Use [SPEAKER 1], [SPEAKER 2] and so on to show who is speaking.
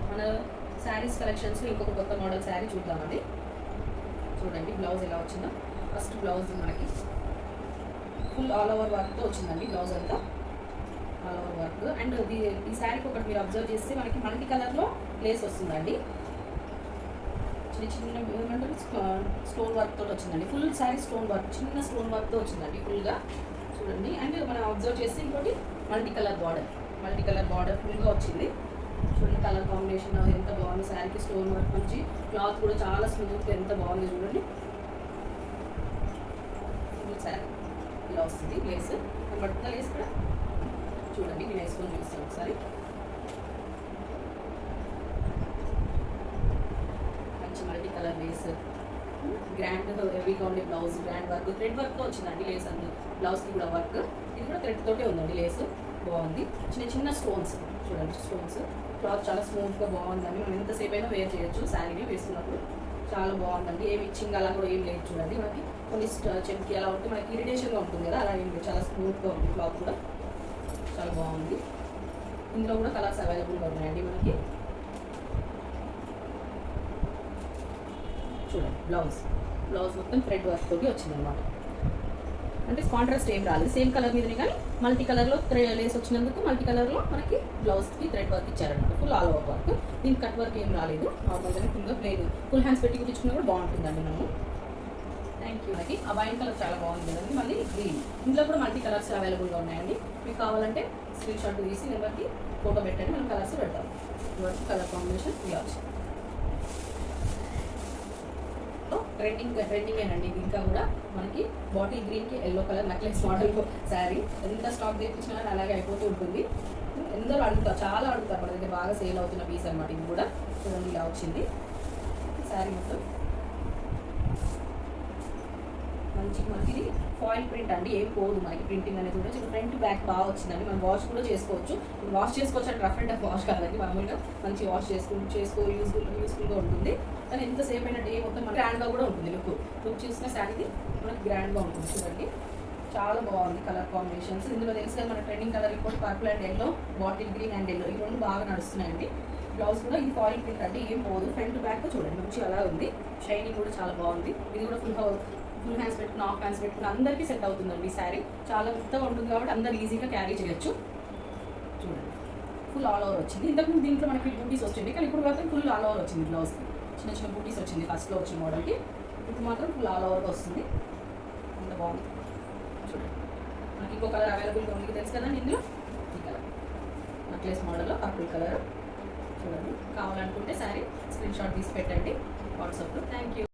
[SPEAKER 1] మన శారీస్ కలెక్షన్స్లో ఇంకొక కొత్త మోడల్ శారీ చూద్దామండి. చూడండి బ్లౌజ్ ఎలా వచ్చిందో. ఫస్ట్ బ్లౌజ్ మనకి ఫుల్ ఆల్ ఓవర్ వర్క్తో వచ్చిందండి. బ్లౌజ్ అంతా ఆల్ ఓవర్ వర్క్. అండ్ ఈ శారీకి ఒకటి మీరు అబ్జర్వ్ చేస్తే మనకి మల్టీ కలర్లో లేస్ వస్తుందండి. చిన్న చిన్న ఏమంటారు స్టోన్ వర్క్ తోటి వచ్చిందండి. ఫుల్ శారీ స్టోన్ వర్క్, చిన్న స్టోన్ వర్క్తో వచ్చిందండి ఫుల్గా. చూడండి. అండ్ మనం అబ్జర్వ్ చేస్తే ఇంకోటి మల్టీ కలర్ బార్డర్ ఫుల్గా వచ్చింది. చూడండి కలర్ కాంబినేషన్ ఎంత బాగుంది. శారీకి స్టోన్ వర్క్ నుంచి క్లాత్ కూడా చాలా స్మూత్గా ఎంత బాగుంది చూడండి. ఫుల్ శారీ ఇలా వస్తుంది. లేస్ కనబడుతుందా? లేస్ కూడా చూడండి, నేను వేసుకొని చూస్తాను ఒకసారి. మంచి మల్టీ కలర్ లేస్, గ్రాండ్ హెవీగా ఉండే బ్లౌజ్, గ్రాండ్ వర్క్, థ్రెడ్ వర్క్తో వచ్చిందండి లేస్ అంతా. బ్లౌజ్కి కూడా వర్క్, ఇది కూడా థ్రెడ్ తోటే ఉందండి లేస్. బాగుంది. చిన్న చిన్న స్టోన్స్ చూడండి, స్టోన్స్. క్లాత్ చాలా స్మూత్గా బాగుందండి. మనం ఎంతసేపు అయినా వేర్ చేయొచ్చు శారీని వేసుకున్నప్పుడు. చాలా బాగుందండి. ఏమి ఇచ్చింగ్ అలా కూడా ఏం లేదు చూడండి. మనకి కొన్ని చెంకి అలా ఉంటే మనకి ఇరిటేషన్గా ఉంటుంది కదా, అలా ఏం లేదు. చాలా స్మూత్గా ఉంది క్లాత్ కూడా. చాలా బాగుంది. ఇందులో కూడా కలర్స్ అవైలబుల్గా ఉన్నాయండి మనకి. చూడండి బ్లౌజ్ మొత్తం థ్రెడ్ వర్క్ తోటి వచ్చిందనమాట. అంటే కాంట్రాస్ట్ ఏం రాలేదు, సేమ్ కలర్ మీదనే కానీ మల్టీ కలర్లో లేస్ వచ్చినందుకు మల్టీ కలర్లో మనకి బ్లౌజ్కి థ్రెడ్ వర్క్ ఇచ్చారనమాట. Full all over work. దీనికి కట్ వర్క్ ఏం రాలేదు, నార్మల్గానే ఫుల్గా ప్లేన్. ఫుల్ హ్యాండ్స్ పెట్టి కుట్టించుకున్నా కూడా బాగుంటుందండి. మనం థ్యాంక్ యూ. మనకి ఆ వైన్ కలర్ చాలా బాగుంది కదండి. మళ్ళీ గ్రీన్, ఇందులో కూడా మల్టీ కలర్స్ అవైలబుల్గా ఉన్నాయండి. మీకు కావాలంటే స్క్రీన్ షాట్ తీసి నెంబర్కి ఫోటో పెట్టండి, మనం కలర్స్ పెడతాం. ఇవన్నీ కలర్ కాంబినేషన్ ఇలా వచ్చింది. ట్రెండింగ్ అండి. ఇది ఇంకా కూడా మనకి బాటిల్ గ్రీన్కి yellow colour necklace model sari. ఎంత స్టాక్ తెప్పించినా అలాగే అయిపోతూ ఉంటుంది. ఎందరో అడుగుతారు, చాలా అడుగుతారు. మన దగ్గర బాగా సేల్ అవుతున్న పీస్ అనమాట. ఇది కూడా చూడండి ఇలా వచ్చింది శారీ మొత్తం. మంచి మనకి ఇది ఫాయిల్ ప్రింట్ అండి, ఏం పోదు మనకి. ప్రింటింగ్ అనేది కూడా ఫ్రంట్ బ్యాక్ బాగా వచ్చిందండి. మనం వాష్ కూడా చేసుకోవచ్చు అంటే రఫ్ అండ్ టఫ్ వాష్ కాదండి. మామూలుగా మంచి వాష్ యూస్ఫుల్గా ఉంటుంది. కానీ ఎంతసేపు అయినా డే మొత్తం మనకి గ్రాండ్గా కూడా ఉంటుంది. లుక్ చూసిన శారీది మనకి గ్రాండ్గా ఉంటుంది. చూడండి చాలా బాగుంది కలర్ కాంబినేషన్స్. ఇందులో తెలుసు కదా మన ట్రెండింగ్ కలర్ ఇప్పుడు purple and yellow, bottle green and yellow, ఈ రెండు బాగా నడుస్తున్నాయండి. బ్లౌజ్ కూడా ఇది ఫాయిల్ ప్రింట్ అంటే ఏం పోదు. ఫ్రంట్ బ్యాక్ చూడండి మంచి అలా ఉంది. షైనింగ్ కూడా చాలా బాగుంది. ఇది కూడా ఫుల్ హ్యాండ్స్ పెట్టుకుని, హాఫ్ హ్యాండ్స్ పెట్టుకుని అందరికీ సెట్ అవుతుందండి. ఈ శారీ చాలా మెత్తగా ఉంటుంది కాబట్టి అందరు ఈజీగా క్యారీ చేయొచ్చు. చూడండి ఫుల్ ఆల్ ఓవర్ వచ్చింది. ఇంతకుముందు దీంట్లో మనకి బూటీస్ వచ్చింది, కానీ ఇప్పుడు మాత్రం ఫుల్ ఆల్ ఓవర్ వచ్చింది. బ్లౌజ్కి చిన్న చిన్న బూటీస్ వచ్చింది ఫస్ట్లో వచ్చిన మోడల్కి. ఇప్పుడు మాత్రం ఫుల్ ఆల్ ఓవర్గా వస్తుంది. అంత బాగుంది. చూడండి మనకి ఇంకో కలర్ అవైలబుల్గా ఉంది తెలుసు కదండి. ఇందులో ఈ కలర్ నెక్లెస్ మోడల్లో పర్పుల్ కలర్. చూడండి కావాలనుకుంటే శారీ స్క్రీన్ షాట్ తీసి పెట్టండి వాట్సాప్లో. Thank you.